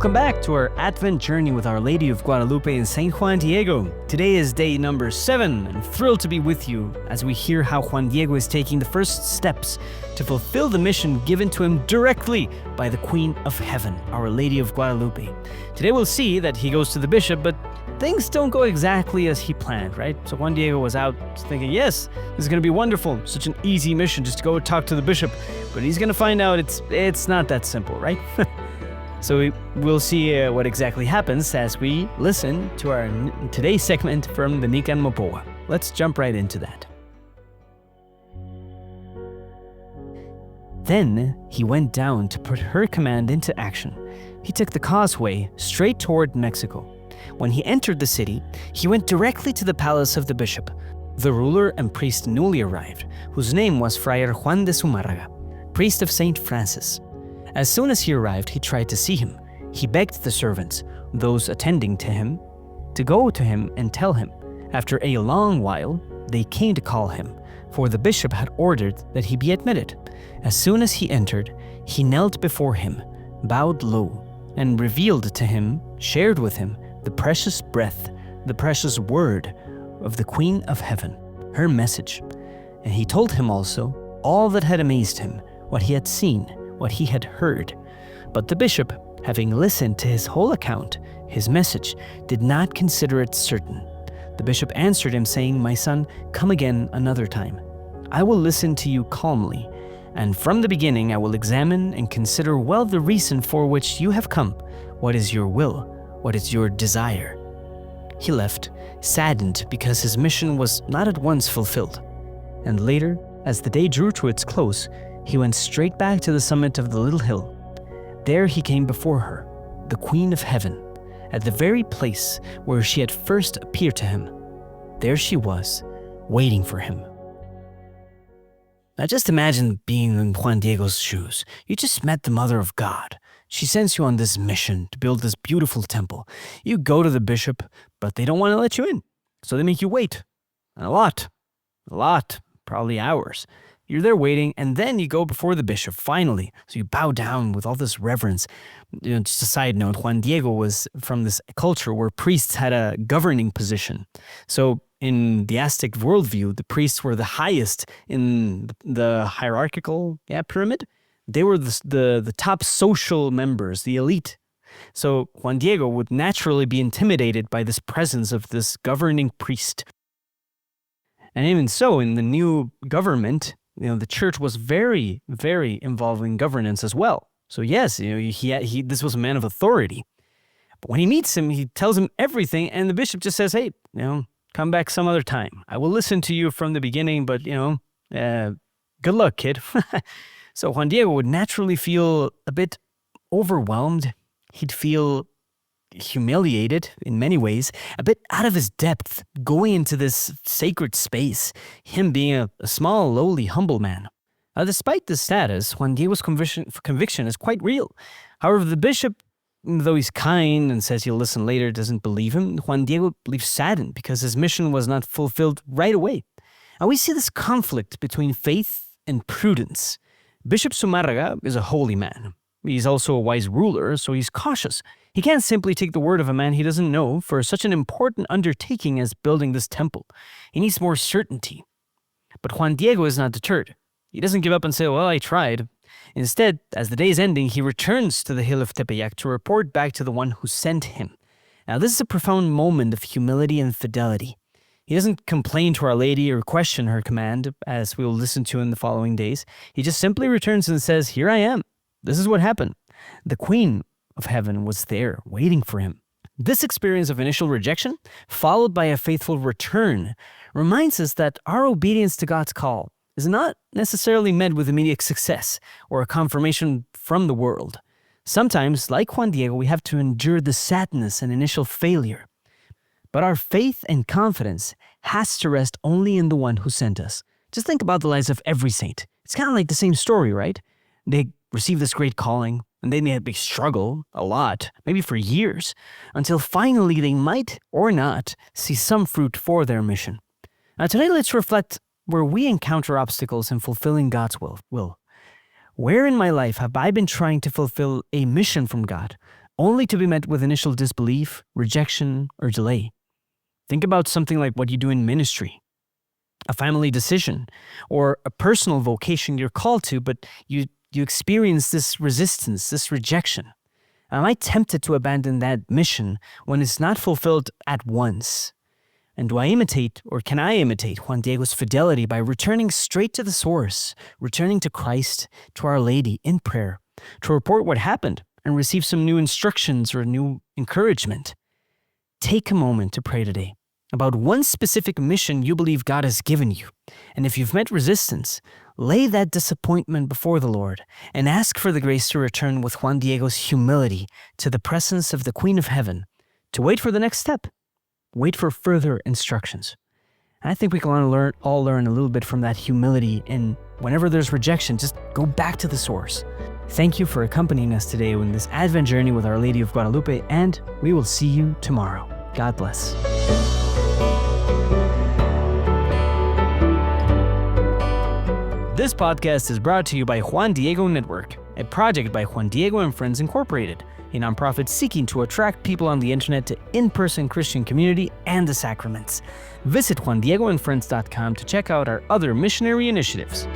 Welcome back to our Advent journey with Our Lady of Guadalupe and Saint Juan Diego. Today is day number 7, and thrilled to be with you as we hear how Juan Diego is taking the first steps to fulfill the mission given to him directly by the Queen of Heaven, Our Lady of Guadalupe. Today we'll see that he goes to the bishop, but things don't go exactly as he planned, right? So Juan Diego was out thinking, yes, this is going to be wonderful, such an easy mission just to go talk to the bishop, but he's going to find out it's not that simple, right? So we'll see what exactly happens as we listen to our today's segment from the Nican Mopoa. Let's jump right into that. Then he went down to put her command into action. He took the causeway straight toward Mexico. When he entered the city, he went directly to the palace of the bishop, the ruler and priest newly arrived, whose name was Fray Juan de Zumárraga, priest of Saint Francis. As soon as he arrived, he tried to see him. He begged the servants, those attending to him, to go to him and tell him. After a long while, they came to call him, for the bishop had ordered that he be admitted. As soon as he entered, he knelt before him, bowed low, and revealed to him, shared with him, the precious breath, the precious word of the Queen of Heaven, her message. And he told him also all that had amazed him, what he had seen, what he had heard. But the bishop, having listened to his whole account, his message, did not consider it certain. The bishop answered him, saying, "My son, come again another time. I will listen to you calmly, and from the beginning I will examine and consider well the reason for which you have come. What is your will? What is your desire?" He left, saddened because his mission was not at once fulfilled. And later, as the day drew to its close, he went straight back to the summit of the little hill. There he came before her, the Queen of Heaven, at the very place where she had first appeared to him. There she was, waiting for him. Now just imagine being in Juan Diego's shoes. You just met the Mother of God. She sends you on this mission to build this beautiful temple. You go to the bishop, but they don't want to let you in. So they make you wait. A lot, probably hours. You're there waiting, and then you go before the bishop, finally. So you bow down with all this reverence. Just a side note, Juan Diego was from this culture where priests had a governing position. So in the Aztec worldview, the priests were the highest in the hierarchical pyramid. They were the top social members, the elite. So Juan Diego would naturally be intimidated by this presence of this governing priest. And even so, in the new government, the church was very, very involved in governance as well. So yes, this was a man of authority. But when he meets him, he tells him everything, and the bishop just says, "Hey, come back some other time. I will listen to you from the beginning, but good luck, kid." So Juan Diego would naturally feel a bit overwhelmed. He'd feel humiliated in many ways, a bit out of his depth, going into this sacred space, him being a small, lowly, humble man. Despite this status, Juan Diego's conviction is quite real. However, the bishop, though he's kind and says he'll listen later, doesn't believe him. Juan Diego leaves saddened because his mission was not fulfilled right away. And we see this conflict between faith and prudence. Bishop Zumárraga is a holy man. He's also a wise ruler, so he's cautious. He can't simply take the word of a man he doesn't know for such an important undertaking as building this temple. He needs more certainty. But Juan Diego is not deterred. He doesn't give up and say, "Well, I tried." Instead, as the day is ending, he returns to the hill of Tepeyac to report back to the one who sent him. Now, this is a profound moment of humility and fidelity. He doesn't complain to Our Lady or question her command, as we will listen to in the following days. He just simply returns and says, "Here I am. This is what happened." The Queen of Heaven was there, waiting for him. This experience of initial rejection, followed by a faithful return, reminds us that our obedience to God's call is not necessarily met with immediate success or a confirmation from the world. Sometimes, like Juan Diego, we have to endure the sadness and initial failure. But our faith and confidence has to rest only in the one who sent us. Just think about the lives of every saint. It's kind of like the same story, right? They receive this great calling, and they may struggle a lot, maybe for years, until finally they might or not see some fruit for their mission. Now today let's reflect where we encounter obstacles in fulfilling God's will. Where in my life have I been trying to fulfill a mission from God, only to be met with initial disbelief, rejection, or delay. Think about something like what you do in ministry, a family decision, or a personal vocation you're called to, but you experience this resistance, this rejection. Am I tempted to abandon that mission when it's not fulfilled at once? And do I imitate, or can I imitate, Juan Diego's fidelity by returning straight to the source, returning to Christ, to Our Lady in prayer, to report what happened and receive some new instructions or new encouragement? Take a moment to pray today about one specific mission you believe God has given you. And if you've met resistance, lay that disappointment before the Lord and ask for the grace to return with Juan Diego's humility to the presence of the Queen of Heaven, to wait for the next step, wait for further instructions. And I think we can all learn a little bit from that humility, and whenever there's rejection, just go back to the source. Thank you for accompanying us today in this Advent journey with Our Lady of Guadalupe, and we will see you tomorrow. God bless. This podcast is brought to you by Juan Diego Network, a project by Juan Diego and Friends Incorporated, a nonprofit seeking to attract people on the internet to in-person Christian community and the sacraments. Visit JuanDiegoandFriends.com to check out our other missionary initiatives.